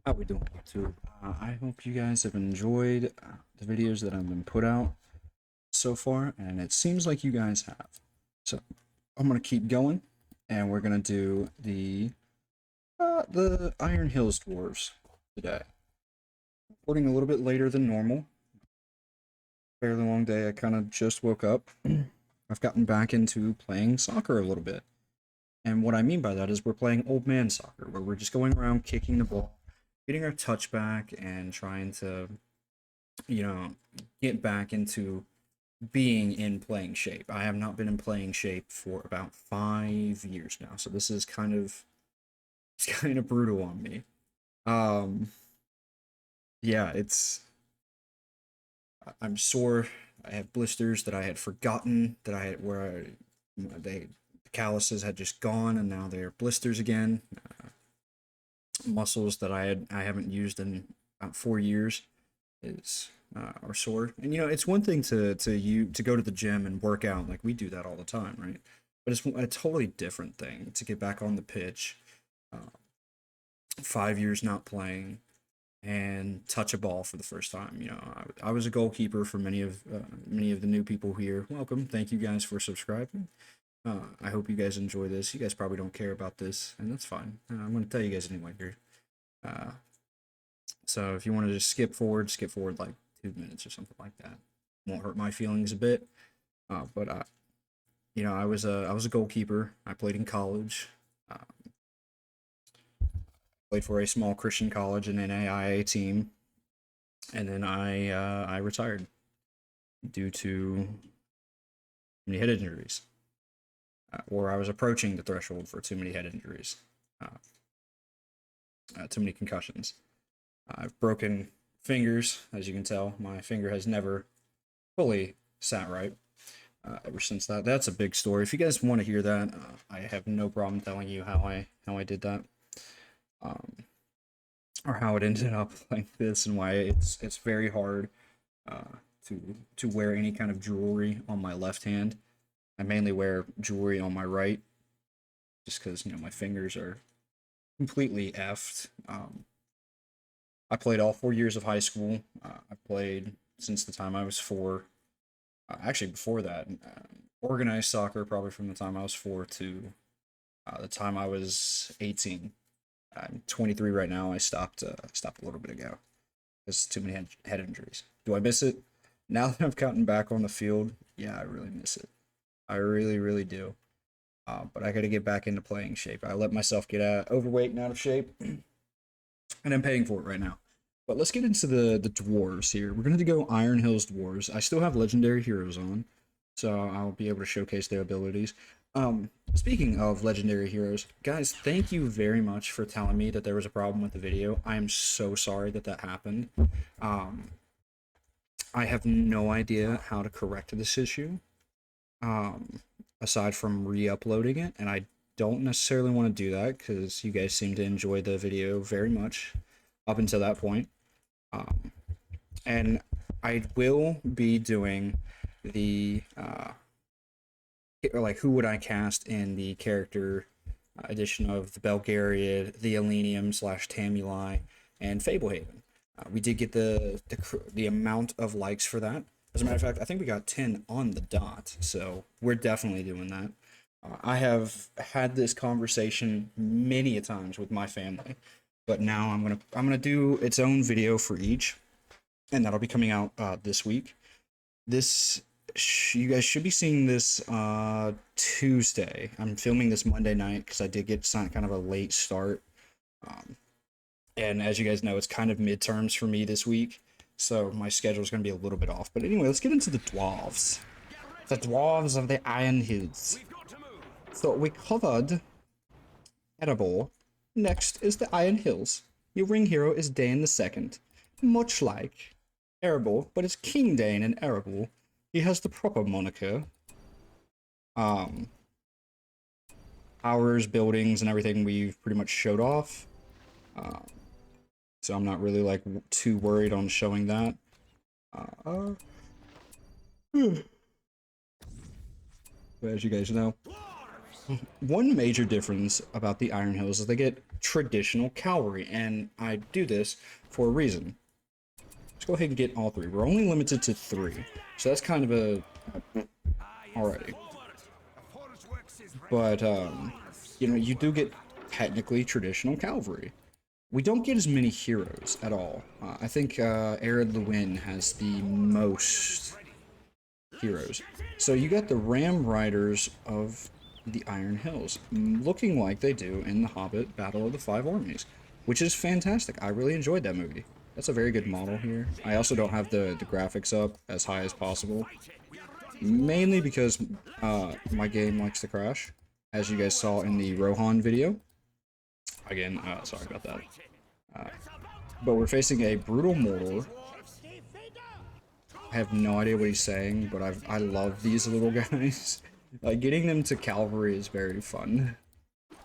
How we doing, YouTube? I hope you guys have enjoyed the videos that have been put out so far, and it seems like you guys have. So I'm gonna keep going, and we're gonna do the Iron Hills Dwarves today. Recording a little bit later than normal. Fairly long day. I kind of just woke up. I've gotten back into playing soccer a little bit, and what I mean by that is we're playing old man soccer, where we're just going around kicking the ball, getting our touch back, and trying to you know, get back into being in playing shape. I have not been in playing shape for about 5 years now, so this is it's kind of brutal on me. Um, yeah, I'm sore. I have blisters that I had forgotten that I had the calluses had just gone, and now they're blisters again. Muscles that I haven't used in about 4 years is are sore. And it's one thing to go to the gym and work out, like we do that all the time, right? But it's a totally different thing to get back on the pitch, uh, 5 years not playing, and touch a ball for the first time. I was a goalkeeper for many of the new people here. Welcome, thank you guys for subscribing. I hope you guys enjoy this. You guys probably don't care about this, and that's fine. I'm going to tell you guys anyway here. Uh, so if you want to just skip forward like 2 minutes or something like that. Won't hurt my feelings a bit. But I was a goalkeeper. I played in college. Uh, Played for a small Christian college and an AIA team, and then I retired due to many head injuries, or I was approaching the threshold for too many head injuries, too many concussions. I've broken fingers, as you can tell. My finger has never fully sat right ever since that. That's a big story. If you guys want to hear that, I have no problem telling you how I did that, or how it ended up like this, and why it's very hard to wear any kind of jewelry on my left hand. I mainly wear jewelry on my right, just because my fingers are completely effed. I played all 4 years of high school. I played since the time I was four. Actually, before that, organized soccer probably from the time I was four to the time I was 18. I'm 23 right now. I stopped a little bit ago. There's too many head injuries. Do I miss it? Now that I've gotten back on the field, yeah, I really miss it. I really, really do. But I got to get back into playing shape. I let myself get overweight and out of shape, and I'm paying for it right now. But let's get into the dwarves here. We're gonna go Iron Hills Dwarves. I still have legendary heroes on, so I'll be able to showcase their abilities. Speaking of legendary heroes, guys, thank you very much for telling me that there was a problem with the video. I am so sorry that that happened. Um, I have no idea how to correct this issue, um, aside from re-uploading it, and I don't necessarily want to do that because you guys seem to enjoy the video very much up until that point. Um, and I will be doing the like who would I cast in the character edition of the Belgariad, the Elenium slash Tamuli, and Fablehaven. We did get the amount of likes for that. As a matter of fact, I think we got 10 on the dot, so we're definitely doing that. I have had this conversation many a times with my family, but now I'm gonna do its own video for each, and that'll be coming out this week. This you guys should be seeing this Tuesday. I'm filming this Monday night because I did get kind of a late start, um, and as you guys know, it's kind of midterms for me this week, so my schedule is gonna be a little bit off. But anyway, let's get into the dwarves. The dwarves of the Iron Hills. So we covered Erebor. Next is the Iron Hills. Your ring hero is Dane the Second. Much like Erebor, but it's King Dane in Erebor. He has the proper moniker. Um, Powers, buildings, and everything we've pretty much showed off. So I'm not really like too worried on showing that. But as you guys know, one major difference about the Iron Hills is they get traditional cavalry, and I do this for a reason. Let's go ahead and get all 3. We're only limited to 3, so that's kind of a already. But you know, you do get technically traditional cavalry. We don't get as many heroes at all. I think Arid Lewin has the most heroes. So you got the Ram Riders of the Iron Hills, looking like they do in The Hobbit Battle of the Five Armies, which is fantastic. I really enjoyed that movie. That's a very good model here. I also don't have the graphics up as high as possible, mainly because my game likes to crash, as you guys saw in the Rohan video. Again, sorry about that. But we're facing a brutal Mordor. I have no idea what he's saying, but I love these little guys. Like, getting them to cavalry is very fun.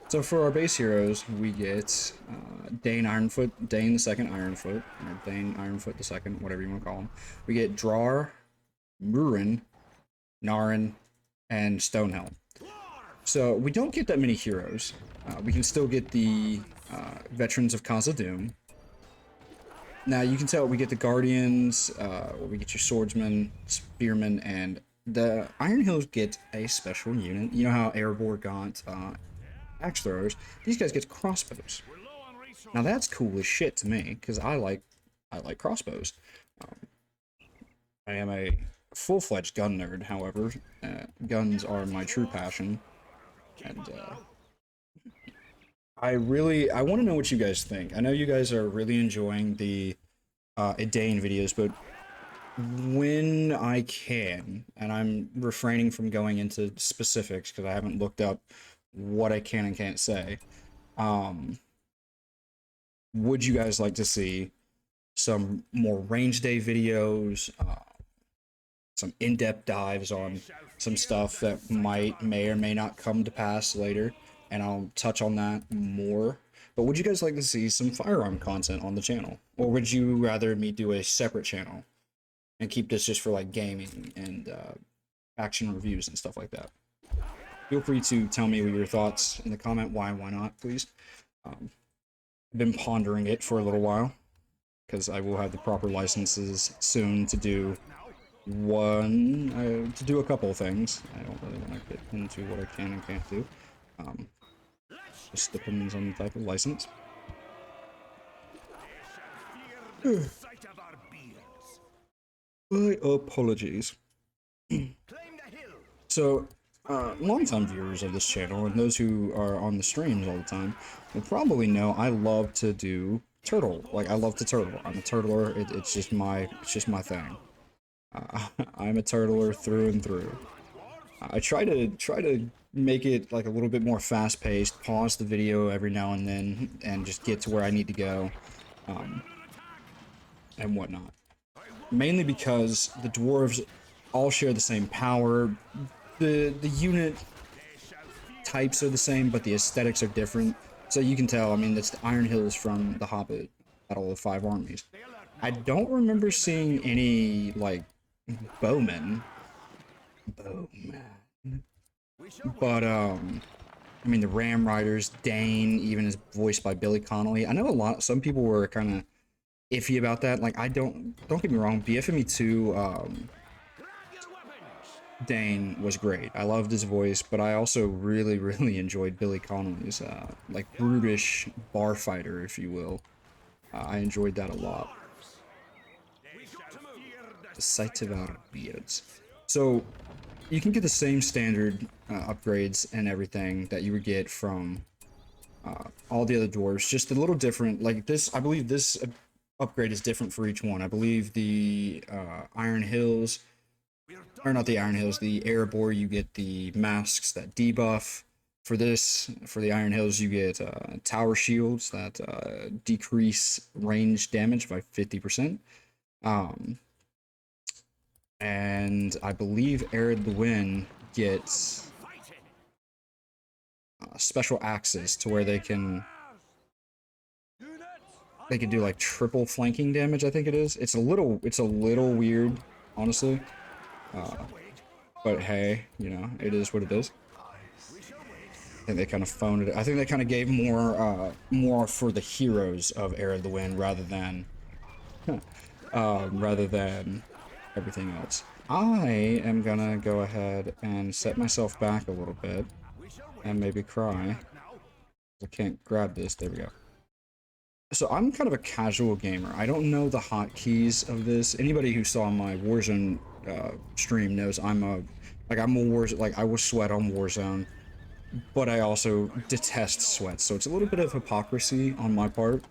So for our base heroes, we get Dane Ironfoot, Dane the Second Ironfoot, or Dane Ironfoot the Second, whatever you want to call him. We get Drar, Murin, Narin, and Stonehelm. So we don't get that many heroes. We can still get the Veterans of Khazad-dûm. Now you can tell we get the Guardians, we get your Swordsmen, Spearmen, and the Iron Hills get a special unit. You know how Erebor got axe throwers? These guys get crossbows. Now that's cool as shit to me, because I like crossbows. I am a full-fledged gun nerd, however. Guns are my true passion, and I want to know what you guys think. I know you guys are really enjoying the Edain videos, but when I can, and I'm refraining from going into specifics because I haven't looked up what I can and can't say, would you guys like to see some more range day videos, some in-depth dives on some stuff that may or may not come to pass later? And I'll touch on that more. But would you guys like to see some firearm content on the channel? Or would you rather me do a separate channel and keep this just for like gaming and action reviews and stuff like that? Feel free to tell me your thoughts in the comment. Why not, please? I've been pondering it for a little while, because I will have the proper licenses soon to do a couple of things. I don't really want to get into what I can and can't do. Just depends on the type of license. My apologies. So, longtime viewers of this channel, and those who are on the streams all the time, will probably know I love to do turtle. Like, I love to turtle. I'm a turtler. It's just my thing. I'm a turtler through and through. I try to make it like a little bit more fast-paced, pause the video every now and then, and just get to where I need to go, and whatnot. Mainly because the dwarves all share the same power. The unit types are the same, but the aesthetics are different. So you can tell, I mean, it's the Iron Hills from The Hobbit, Battle of the Five Armies. I don't remember seeing any, like, bowmen. But, I mean, the Ram Riders, Dane, even is voiced by Billy Connolly. I know some people were kind of iffy about that. Like, don't get me wrong, BFME 2, Dane was great. I loved his voice, but I also really enjoyed Billy Connolly's, like, brutish bar fighter, if you will. I enjoyed that a lot. The Sight of Our Beards. So, you can get the same standard upgrades and everything that you would get from all the other dwarves, just a little different. Like this, I believe this upgrade is different for each one. I believe the Iron Hills, or not the Iron Hills, the Erebor, you get the masks that debuff. For the Iron Hills, you get tower shields that decrease range damage by 50%. And I believe Arid Lewin gets special axes to where they can do like triple flanking damage. I think it is. It's a little weird, honestly. But hey, you know, it is what it is. I think they kind of phoned it. I think they kind of gave more for the heroes of Era of the Wind rather than everything else. I am gonna go ahead and set myself back a little bit and maybe cry. I can't grab this. There we go. So I'm kind of a casual gamer. I don't know the hotkeys of this. Anybody who saw my Warzone stream knows I'm a Warzone, like I will sweat on Warzone, but I also detest sweat. So it's a little bit of hypocrisy on my part.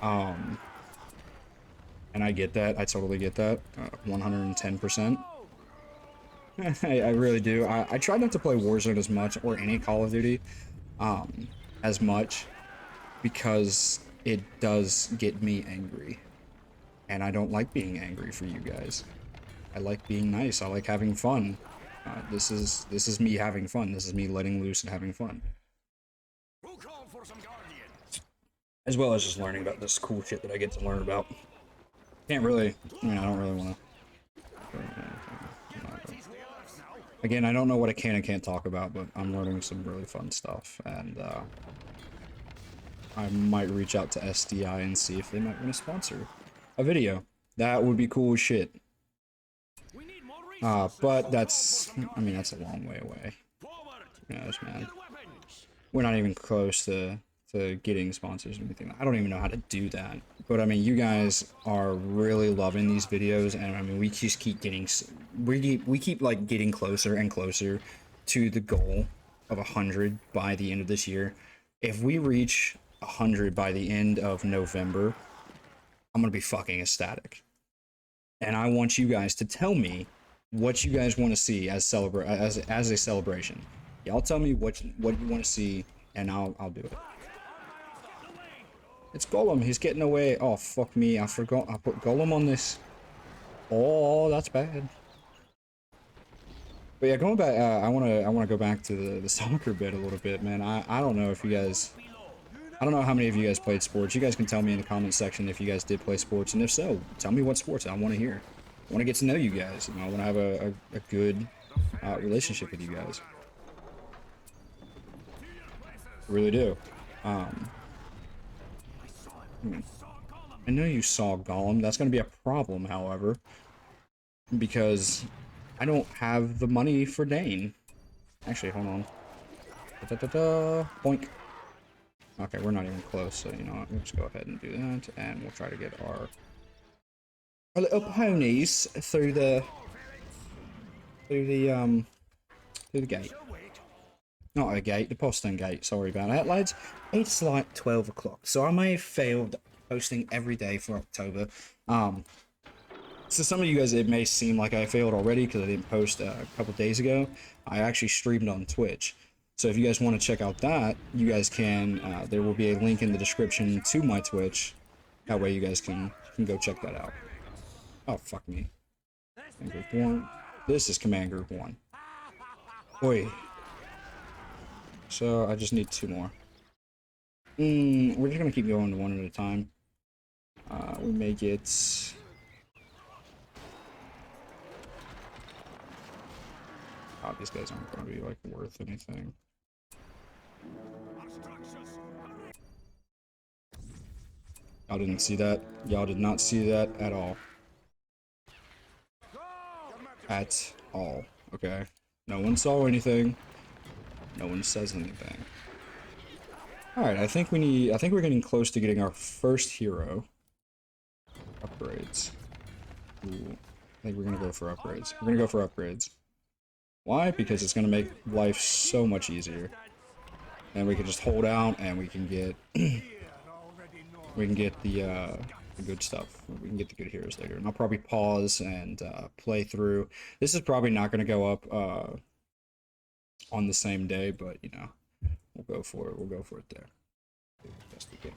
And I get that. I totally get that. 110%. I really do. I try not to play Warzone as much, or any Call of Duty, as much, because it does get me angry. And I don't like being angry for you guys. I like being nice. I like having fun. This is me having fun. This is me letting loose and having fun. As well as just learning about this cool shit that I get to learn about. Can't really, I mean, I don't really want to. Again, I don't know what I can and can't talk about, but I'm learning some really fun stuff, and I might reach out to SDI and see if they might want to sponsor a video. That would be cool as shit. But that's, I mean, that's a long way away. Yes, man. We're not even close to getting sponsors or anything. I don't even know how to do that. But I mean, you guys are really loving these videos, and I mean, we just keep getting, we keep like getting closer and closer to the goal of 100 by the end of this year. If we reach 100 by the end of November, I'm gonna be fucking ecstatic. And I want you guys to tell me what you guys want to see as a celebration. Y'all tell me what you want to see, and I'll do it. It's Golem. He's getting away. Oh fuck me! I forgot. I put Golem on this. Oh, that's bad. But yeah, going back. I wanna go back to the soccer bit a little bit, man. I don't know if you guys. I don't know how many of you guys played sports. You guys can tell me in the comment section if you guys did play sports, and if so, tell me what sports. I want to hear. I want to get to know you guys. You know, I want to have a good relationship with you guys. I really do. I know you saw Gollum. That's going to be a problem, however, because I don't have the money for Dane. Actually, hold on. Boink. Okay, we're not even close, so you know what? We'll just go ahead and do that, and we'll try to get our little ponies through the gate. Not a gate, the postern gate. Sorry about that, lads. It's like 12 o'clock, so I may have failed posting every day for October. So some of you guys, it may seem like I failed already because I didn't post a couple days ago. I actually streamed on Twitch. So if you guys want to check out that, you guys can. There will be a link in the description to my Twitch. That way you guys can go check that out. Oh, fuck me. Command Group 1. This is Command Group 1. Oi. So I just need 2 more. We're just gonna keep going one at a time. We may get... Oh, these guys aren't gonna be, like, worth anything. Y'all didn't see that? Y'all did not see that at all. At all. Okay. No one saw anything. No one says anything. Alright, I think we're getting close to getting our first hero. Upgrades. Ooh. I think we're gonna go for upgrades. We're gonna go for upgrades. Why? Because it's gonna make life so much easier. And we can just hold out and we can get we can get the good stuff. We can get the good heroes later. And I'll probably pause and play through. This is probably not gonna go up on the same day, but you know, we'll go for it. We'll go for it there. That's the game.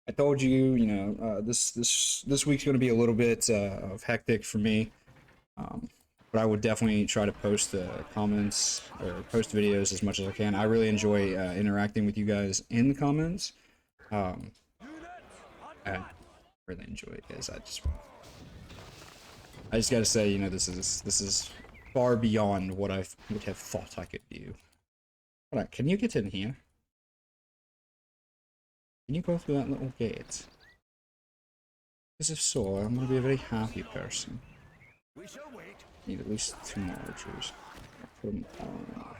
I told you, you know, this week's going to be a little bit of hectic for me, but I would definitely try to post the comments or post videos as much as I can. I really enjoy interacting with you guys in the comments. I really enjoy it, guys. I just got to say, you know, this is far beyond what I would have thought I could do. Hold on, can you get in here? Can you go through that little gate? Because if so, I'm going to be a very happy person. Need at least 2 more archers. Put them on.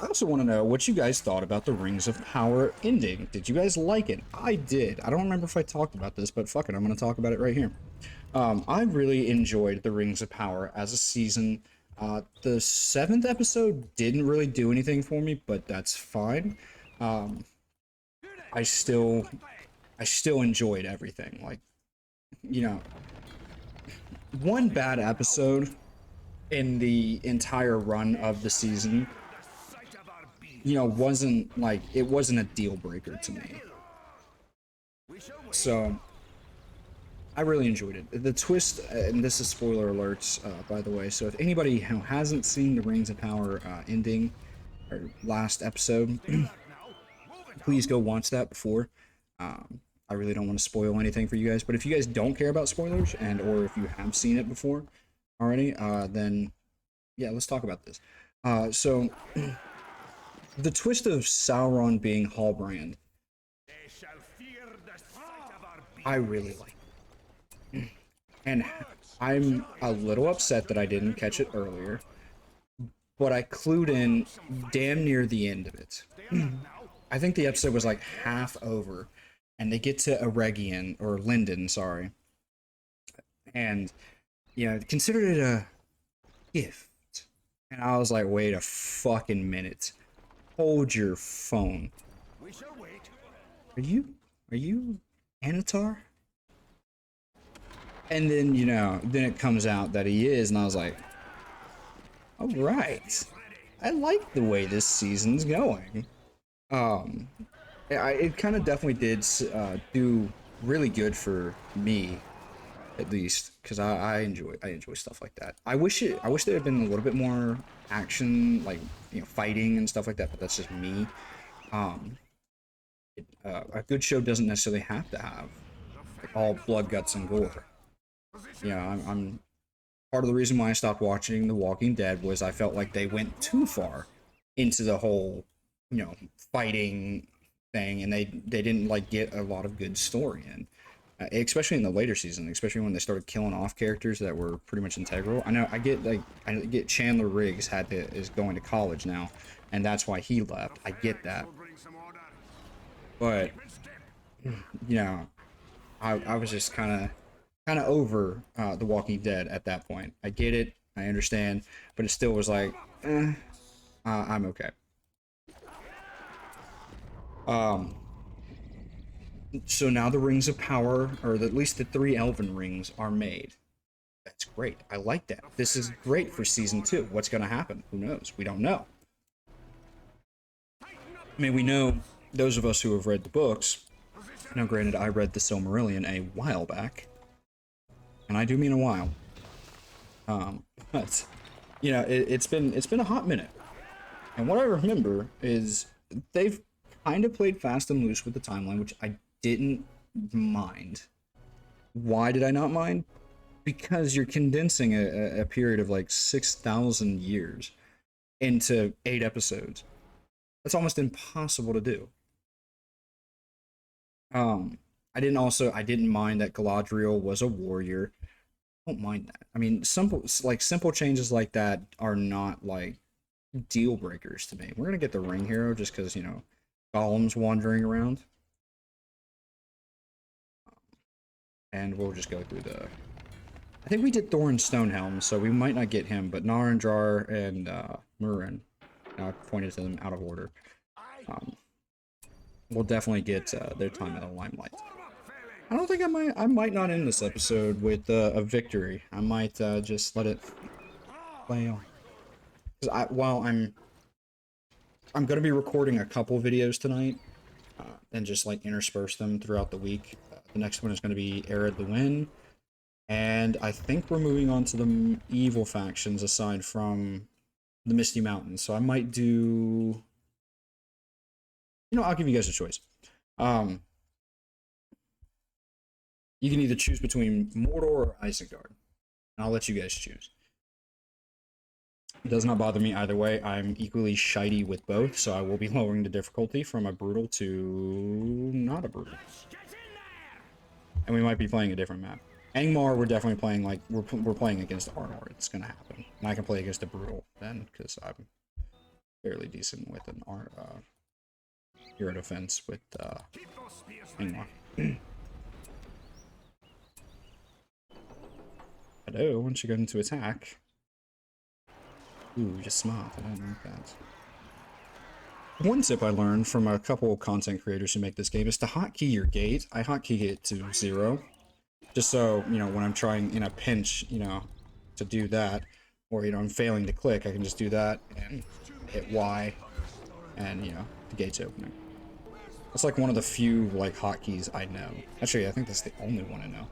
I also want to know what you guys thought about the Rings of Power ending. Did you guys like it? I did. I don't remember if I talked about this, but fuck it, I'm going to talk about it right here. I really enjoyed the Rings of Power as a season. The 7th episode didn't really do anything for me, but that's fine. I still enjoyed everything. Like, you know, one bad episode in the entire run of the season, you know, wasn't a deal breaker to me. So I really enjoyed it. The twist, and this is spoiler alerts, by the way, so if anybody who hasn't seen the Rings of Power ending, or last episode, please go watch that before. I really don't want to spoil anything for you guys, but if you guys don't care about spoilers, and or if you have seen it before already, then yeah, let's talk about this. So the twist of Sauron being Halbrand, I really like. And I'm a little upset that I didn't catch it earlier, but I clued in damn near the end of it. I think the episode was like half over, and they get to Eregion, or Linden, sorry. And, you know, considered it a gift. And I was like, wait a fucking minute. Hold your phone. Are you Anatar? And then, you know, then it comes out that he is, and I was like, all right. I like the way this season's going. It kind of definitely did do really good for me, at least, because I enjoy stuff like that. I wish there had been a little bit more action, like, you know, fighting and stuff like that. But that's just me. A good show doesn't necessarily have to have like all blood, guts, and gore. You know, I'm part of the reason why I stopped watching The Walking Dead was I felt like they went too far into the whole, you know, fighting thing, and they didn't like get a lot of good story in, especially in the later season, especially when they started killing off characters that were pretty much integral. I get Chandler Riggs is going to college now, and that's why he left. I get that, but you know, I was just kind of over The Walking Dead at that point. I get it, I understand, but it still was like, I'm okay. So now the Rings of Power, or at least the 3 Elven Rings, are made. That's great. I like that. This is great for Season 2. What's going to happen? Who knows? We don't know. I mean, we know, those of us who have read the books, now granted, I read the Silmarillion a while back, and I do mean a while. But, you know, it's been a hot minute. And what I remember is they've kind of played fast and loose with the timeline, which I didn't mind. Why did I not mind? Because you're condensing a period of like 6,000 years into 8 episodes. That's almost impossible to do. I didn't mind that Galadriel was a warrior. I don't mind that. I mean, simple changes like that are not like deal breakers to me. We're gonna get the ring hero just because, you know, Gollum's wandering around. And we'll just go through I think we did Thorin Stonehelm, so we might not get him, but Naranjar and Murin, I pointed to them out of order. We'll definitely get their time in the limelight. I don't think I might not end this episode with a victory. I might just let it play on. Because I'm going to be recording a couple videos tonight, and just like intersperse them throughout the week. The next one is going to be Arid the Wind, and I think we're moving on to the evil factions aside from the Misty Mountains. So I might do, you know, I'll give you guys a choice. You can either choose between Mordor or Isengard, and I'll let you guys choose. It does not bother me either way. I'm equally shitey with both, so I will be lowering the difficulty from a brutal to not a brutal. And we might be playing a different map. Angmar, we're definitely playing like we're playing against Arnor. It's gonna happen, and I can play against a brutal then because I'm fairly decent with an hero defense with Angmar. Hello, once you get into attack. Ooh, just smart. I don't like that. One tip I learned from a couple of content creators who make this game is to hotkey your gate. I hotkey it to 0. Just so, you know, when I'm trying in a pinch, you know, to do that, or, you know, I'm failing to click, I can just do that and hit Y, and, you know, the gate's opening. That's like one of the few, like, hotkeys I know. Actually, I think that's the only one I know.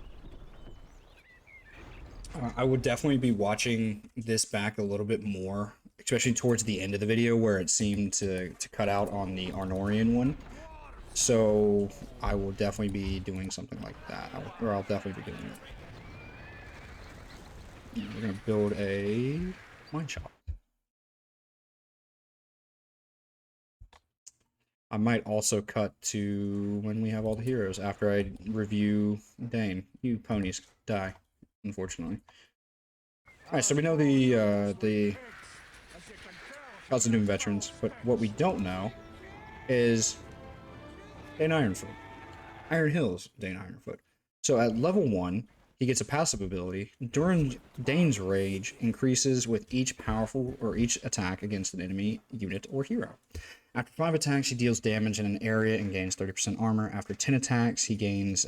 I would definitely be watching this back a little bit more, especially towards the end of the video where it seemed to cut out on the Arnorian one. So I will definitely be doing something like that, or I'll definitely be doing it. We're gonna build a mine shop. I might also cut to when we have all the heroes after I review Dane. You ponies die, unfortunately. Alright, so we know the Khazad-dûm veterans, but what we don't know is Dane Ironfoot. Iron Hills Dane Ironfoot. So at level 1, he gets a passive ability. During Dane's rage increases with each powerful or each attack against an enemy, unit, or hero. After 5 attacks, he deals damage in an area and gains 30% armor. After 10 attacks, he gains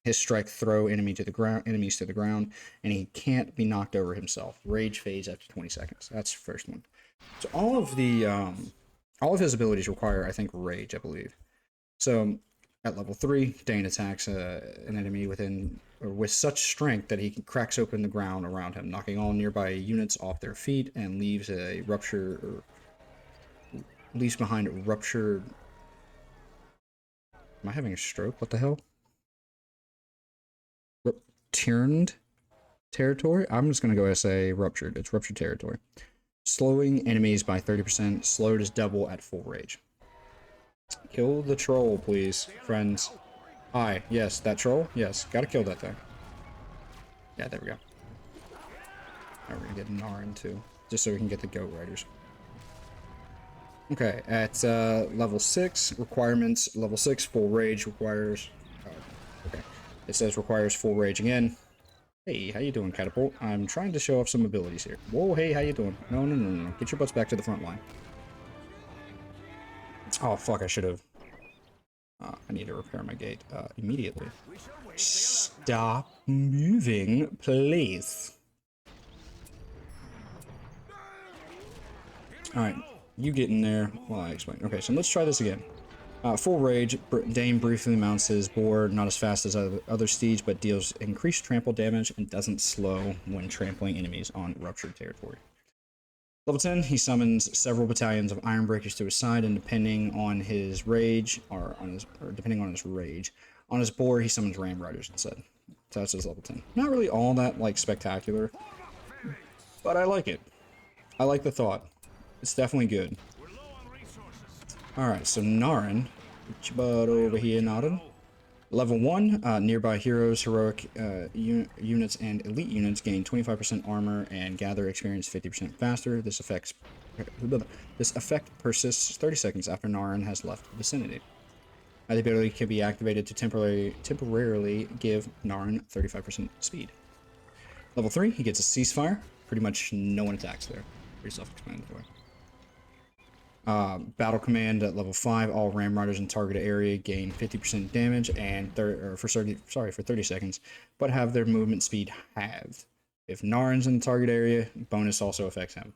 his strike throw enemies to the ground, and he can't be knocked over himself. Rage fades after 20 seconds. That's the first one. So all of his abilities require, I think, rage, I believe. So at level 3, Dane attacks an enemy with such strength that he cracks open the ground around him, knocking all nearby units off their feet, and leaves behind a ruptured. Am I having a stroke? What the hell? Turned territory? I'm just gonna go and say ruptured. It's ruptured territory. Slowing enemies by 30%. Slowed is double at full rage. Kill the troll, please, friends. Hi, yes, that troll? Yes, gotta kill that thing. Yeah, there we go. Now we're gonna get Narin too, just so we can get the goat riders. Okay, at level 6, requirements, level 6, full rage requires... okay, it says requires full rage again. Hey, how you doing, Catapult? I'm trying to show off some abilities here. Whoa, hey, how you doing? No. Get your butts back to the front line. Oh, fuck, I should have... I need to repair my gate immediately. Stop moving, please. Alright, you get in there while I explain. Okay, so let's try this again. Full rage, Dane briefly mounts his boar, not as fast as other steeds, but deals increased trample damage and doesn't slow when trampling enemies on ruptured territory. Level 10, he summons several battalions of Iron Breakers to his side, and depending on his rage, on his boar, he summons Ram Riders instead. So that's his level 10. Not really all that, like, spectacular, but I like it. I like the thought. It's definitely good. Alright, so Narin. Get your butt over here, Narin. Level 1, nearby heroes, heroic units, and elite units gain 25% armor and gather experience 50% faster. This effect persists 30 seconds after Narin has left the vicinity. The ability can be activated to temporarily give Narin 35% speed. Level 3, he gets a ceasefire. Pretty much no one attacks there. Pretty self-explanatory. Battle command at level 5, all Ram Riders in target area gain 50% damage and for 30 seconds, but have their movement speed halved. If Narin's in the target area, bonus also affects him.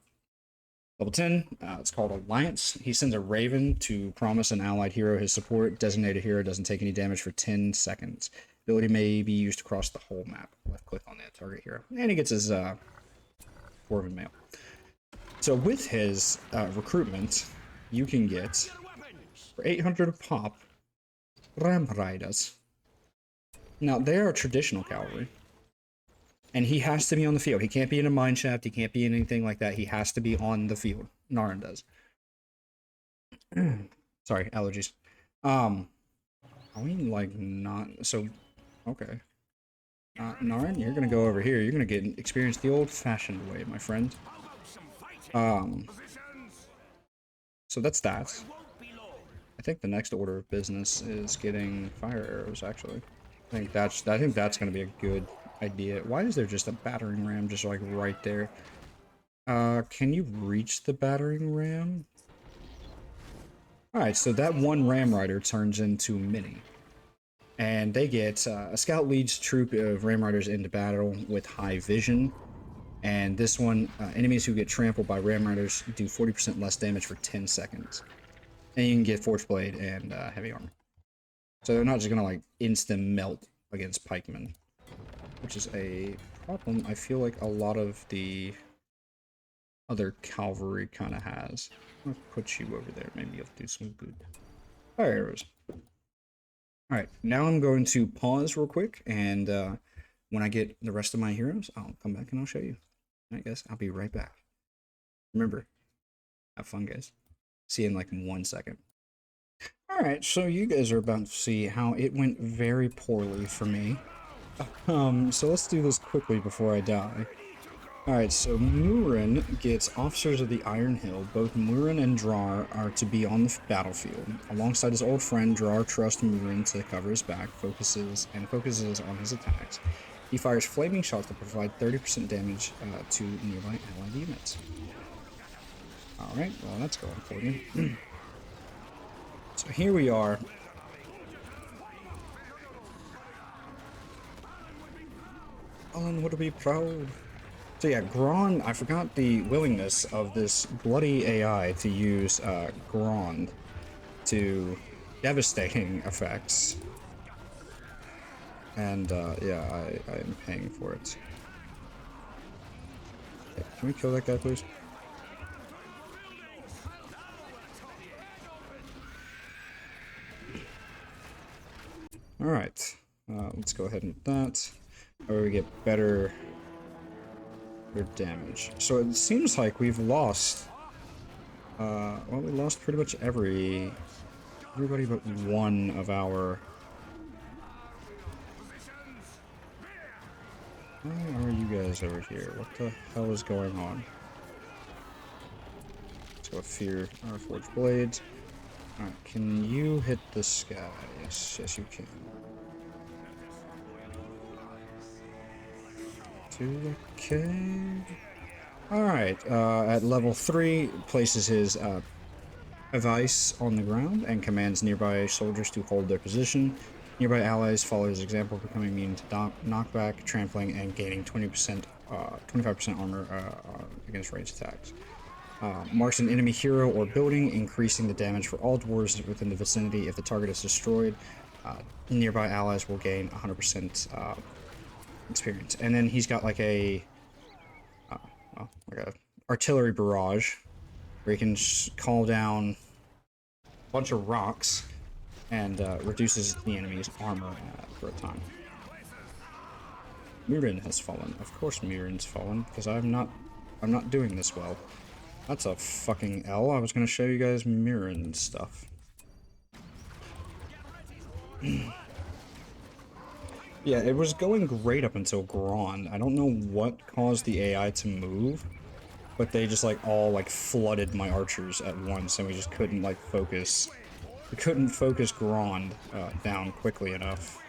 Level 10, it's called Alliance. He sends a Raven to promise an allied hero his support. Designated hero doesn't take any damage for 10 seconds. Ability may be used across the whole map. Left click on that target hero. And he gets his Dwarven mail. So with his recruitment, you can get, for 800 a pop, Ram Riders. Now, they are traditional cavalry. And he has to be on the field. He can't be in a mine shaft. He can't be in anything like that. He has to be on the field. Narin does. Sorry, allergies. Are we like not so? Okay. Narin, you're gonna go over here. You're gonna get experience the old-fashioned way, my friend. Um. So that's that. I think the next order of business is getting fire arrows. Actually, I think that's gonna be a good idea. Why is there just a battering ram just like right there? Can you reach the battering ram? Alright, so that one ram rider turns into mini. And they get, a scout leads troop of ram riders into battle with high vision. And this one, enemies who get trampled by ram riders do 40% less damage for 10 seconds. And you can get forge blade and heavy armor. So they're not just gonna like instant melt against pikemen, which is a problem I feel like a lot of the other cavalry kind of has. I'll put you over there. Maybe you'll do some good. Fire arrows. Alright, now I'm going to pause real quick, and when I get the rest of my heroes, I'll come back and I'll show you. Alright guys, I'll be right back. Remember, have fun guys. See you in like 1 second. Alright, so you guys are about to see how it went very poorly for me. So let's do this quickly before I die. Alright, so Murin gets Officers of the Iron Hill. Both Murin and Drar are to be on the battlefield. Alongside his old friend, Drar trusts Murin to cover his back, focuses on his attacks. He fires flaming shots that provide 30% damage to nearby allied units. Alright, well that's going for you. So here we are. Alan would be proud. So yeah, Grand, I forgot the willingness of this bloody AI to use Grand to devastating effects. And yeah, I am paying for it. Okay, can we kill that guy, please? Alright, let's go ahead and do that. Or we get better damage. So it seems like we've lost, well, we lost pretty much everybody but one of our... Why are you guys over here? What the hell is going on? Let's go fear our forged blades. Alright, can you hit this guy? Yes, yes you can. Okay. Alright, at level 3, places his advice on the ground and commands nearby soldiers to hold their position. Nearby allies follow his example, becoming immune to knockback, trampling, and gaining 25% armor against ranged attacks. Marks an enemy hero or building, increasing the damage for all dwarves within the vicinity. If the target is destroyed, nearby allies will gain 100% experience. And then he's got like a artillery barrage where he can call down a bunch of rocks and reduces the enemy's armor for a time. Murin has fallen. Of course Murin's fallen, because I'm not doing this well. That's a fucking L. I was gonna show you guys Murin stuff. Yeah, it was going great up until Grand. I don't know what caused the AI to move, but they just like all like flooded my archers at once, and we just couldn't like focus. We couldn't focus Grand down quickly enough.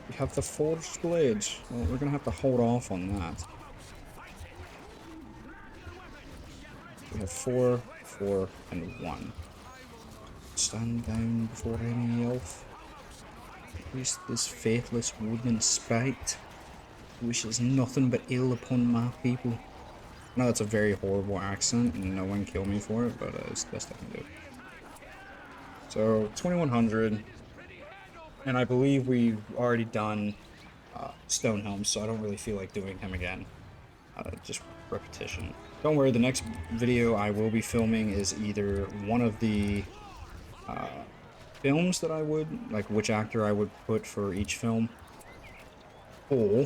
We have the forged blades. Well, we're gonna have to hold off on that. We have 4, 4, and 1. Stand down before any elf. Waste this faithless woodman spite, wishes nothing but ill upon my people. I know that's a very horrible accent, and no one kill me for it, but it's the best I can do. So 2100, and I believe we've already done Stonehelm, so I don't really feel like doing him again. Just repetition. Don't worry, the next video I will be filming is either one of the films that I would, like which actor I would put for each film, or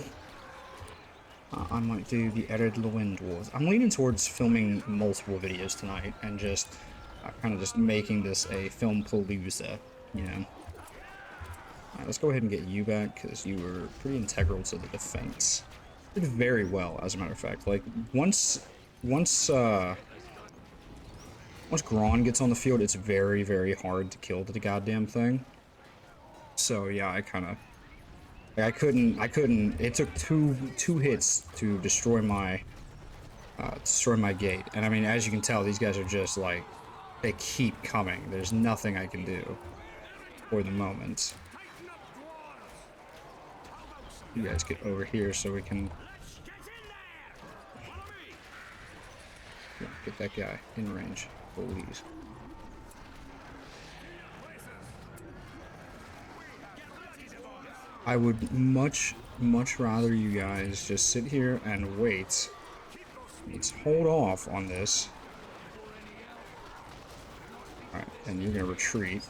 I might do the Iron Hills Dwarves. I'm leaning towards filming multiple videos tonight and just kind of just making this a film palooza, you know. Alright, let's go ahead and get you back, because you were pretty integral to the defense. Did very well, as a matter of fact. Like, once Gron gets on the field, it's very, very hard to kill the goddamn thing. So, yeah, I couldn't, it took two hits to destroy my gate. And I mean, as you can tell, these guys are just, like, they keep coming. There's nothing I can do for the moment. You guys get over here so we can get that guy in range, please. I would much rather you guys just sit here and wait. Let's hold off on this. Alright, and you're gonna retreat.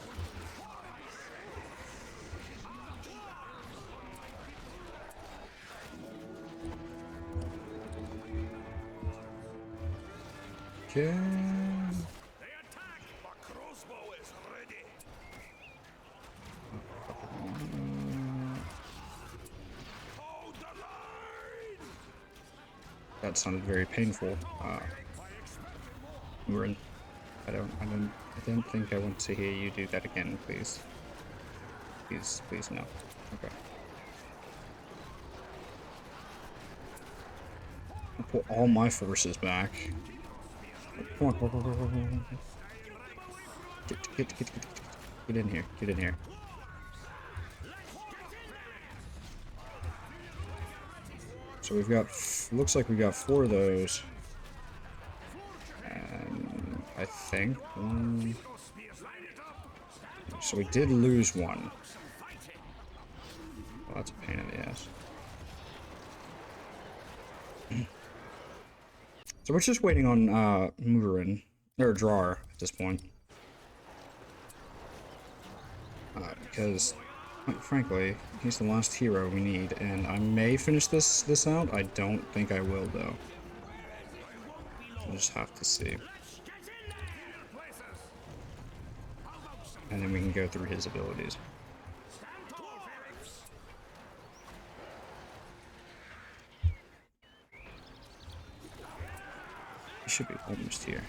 Okay. That sounded very painful. Murin, I didn't think I want to hear you do that again, please. Please, no. Okay. I'll put all my forces back. Come on. Get in here. Get in here. So we've got, looks like we got 4 of those. And I think one. So we did lose one. Well, that's a pain in the ass. So we're just waiting on Murin, or Drar at this point. Because, quite frankly, he's the last hero we need, and I may finish this out. I don't think I will, though. We'll just have to see. And then we can go through his abilities. He should be almost here.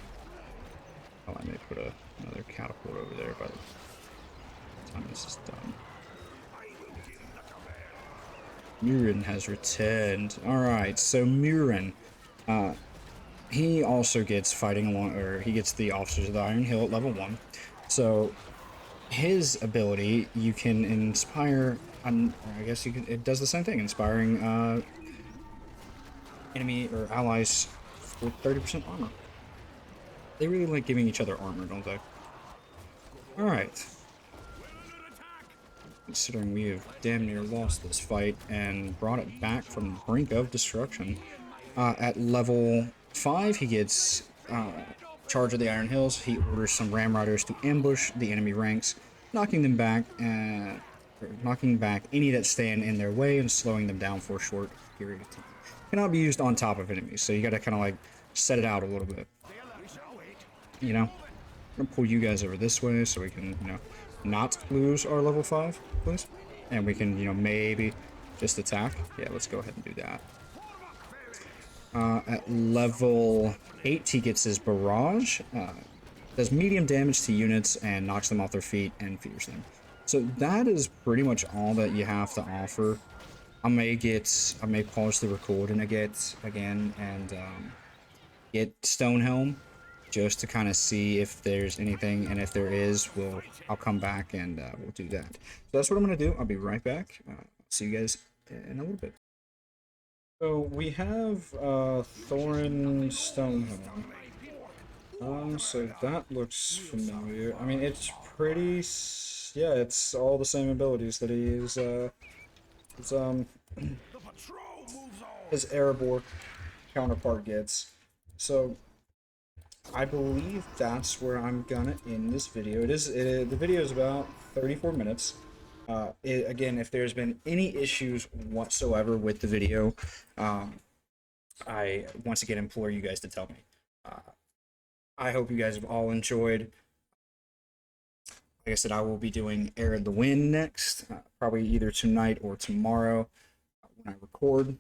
Oh, I may put another catapult over there by the time this is done. Murin has returned. Alright, so Murin, he also gets fighting along, or he gets the Officers of the Iron Hill at level 1. So his ability, you can inspire, I guess it does the same thing, inspiring enemy or allies with 30% armor. They really like giving each other armor, don't they? Alright. Considering we have damn near lost this fight and brought it back from the brink of destruction. At level 5, he gets charge of the Iron Hills. He orders some Ram Riders to ambush the enemy ranks, knocking them back, knocking back any that stand in their way and slowing them down for a short period of time. Cannot be used on top of enemies, so you gotta kind of like set it out a little bit. You know? I'm gonna pull you guys over this way so we can, you know, not lose our level 5, please. And we can, you know, maybe just attack. Yeah, let's go ahead and do that. At level 8, he gets his Barrage. Does medium damage to units and knocks them off their feet and fears them. So that is pretty much all that you have to offer. I may pause the recording again and get Stonehelm just to kind of see if there's anything, and if there is, I'll come back and we'll do that. So that's what I'm gonna do. I'll be right back. See you guys in a little bit. So we have Thorin Stonehelm. So that looks familiar. I mean, it's pretty. Yeah, it's all the same abilities that he is. His Erebor counterpart gets. So I believe that's where I'm gonna end this video. The video is about 34 minutes. Again, if there's been any issues whatsoever with the video, I once again implore you guys to tell me. I hope you guys have all enjoyed. Like I said, I will be doing Air of the Wind next, probably either tonight or tomorrow when I record.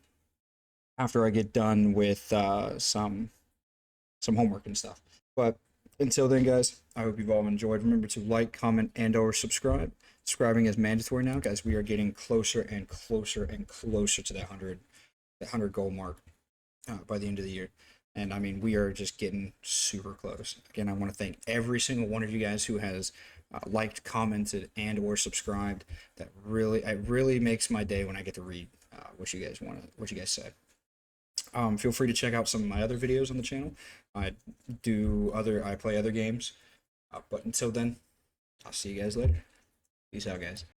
After I get done with some homework and stuff. But until then, guys, I hope you've all enjoyed. Remember to like, comment, and/or subscribe. Subscribing is mandatory now, guys. We are getting closer and closer and closer to that 100 goal mark by the end of the year. And I mean, we are just getting super close. Again, I want to thank every single one of you guys who has liked, commented, and/or subscribed. It really makes my day when I get to read what you guys say. Feel free to check out some of my other videos on the channel. I play other games. But until then, I'll see you guys later. Peace out, guys.